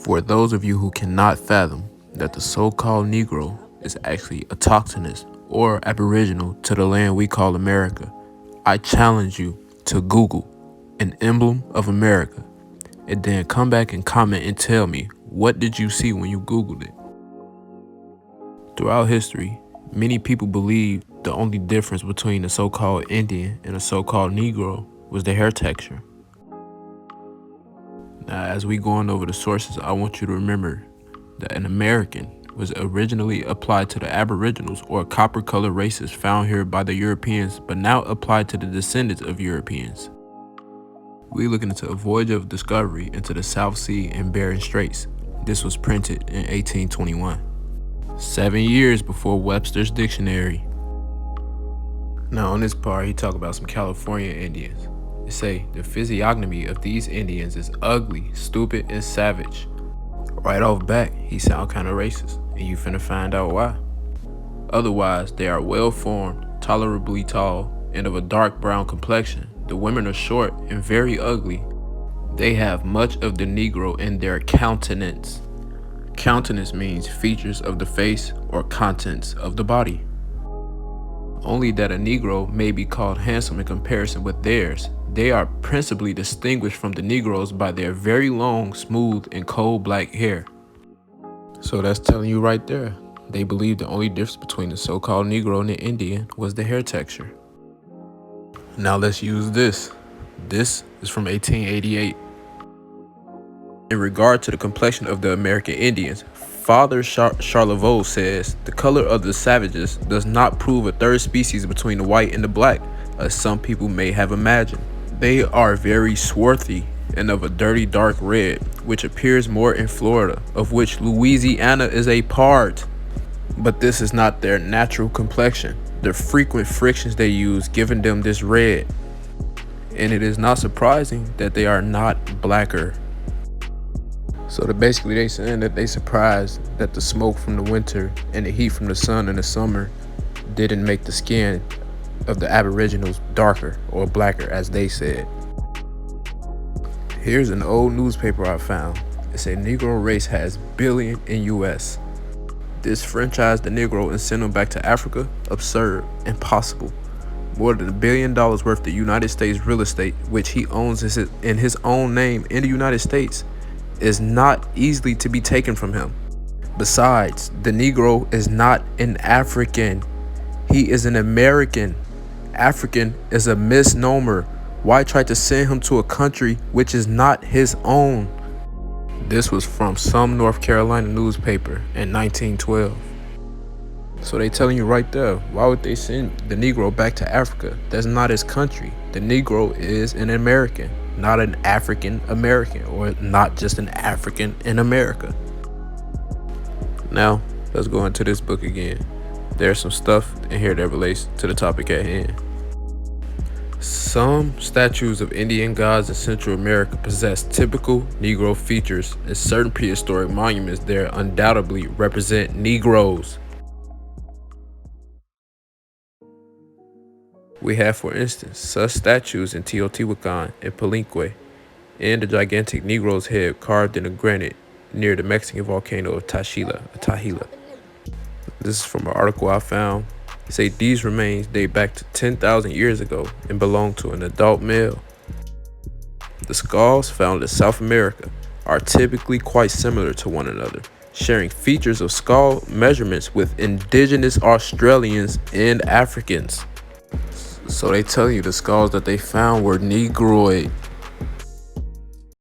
For those of you who cannot fathom that the so-called Negro is actually autochthonous or aboriginal to the land we call America, I challenge you to Google an emblem of America and then come back and comment and tell me, what did you see when you Googled it? Throughout history, many people believed the only difference between the so-called Indian and the so-called Negro was the hair texture. Now, as we going over the sources, I want you to remember that an American was originally applied to the Aboriginals or copper-colored races found here by the Europeans, but now applied to the descendants of Europeans. We looking into a voyage of discovery into the South Sea and Bering Straits. This was printed in 1821, 7 years before Webster's dictionary. Now on this part, he talk about some California Indians. They say the physiognomy of these Indians is ugly, stupid, and savage. Right off back, he sound kinda racist, and you finna find out why. Otherwise, they are well-formed, tolerably tall, and of a dark brown complexion. The women are short and very ugly. They have much of the Negro in their countenance. Countenance means features of the face or contents of the body. Only that a Negro may be called handsome in comparison with theirs. They are principally distinguished from the Negroes by their very long, smooth, and coal black hair. So that's telling you right there. They believe the only difference between the so-called Negro and the Indian was the hair texture. Now let's use this. This is from 1888. In regard to the complexion of the American Indians, Father Charlevoix says, the color of the savages does not prove a third species between the white and the black, as some people may have imagined. They are very swarthy and of a dirty dark red, which appears more in Florida, of which Louisiana is a part. But this is not their natural complexion. The frequent frictions they use giving them this red. And it is not surprising that they are not blacker. So basically they saying that they surprised that the smoke from the winter and the heat from the sun in the summer didn't make the skin of the Aboriginals darker or blacker, as they said. Here's an old newspaper I found. It said Negro race has billion in US. Disfranchise the Negro and send him back to Africa? Absurd. Impossible. More than $1 billion worth of United States real estate, which he owns in his own name in the United States, is not easily to be taken from him. Besides, the Negro is not an African. He is an American. African is a misnomer. Why try to send him to a country which is not his own? This was from some North Carolina newspaper in 1912. So they telling you right there, why would they send the Negro back to Africa? That's not his country. The Negro is an American, not an African American, or not just an African in America. Now, let's go into this book again. There's some stuff in here that relates to the topic at hand. Some statues of Indian gods in Central America possess typical Negro features, and certain prehistoric monuments there undoubtedly represent Negroes. We have, for instance, such statues in Teotihuacan and Palenque, and the gigantic Negro's head carved in the granite near the Mexican volcano of Tahila. This is from an article I found. They say these remains date back to 10,000 years ago and belong to an adult male. The skulls found in South America are typically quite similar to one another, sharing features of skull measurements with indigenous Australians and Africans. So they tell you the skulls that they found were Negroid.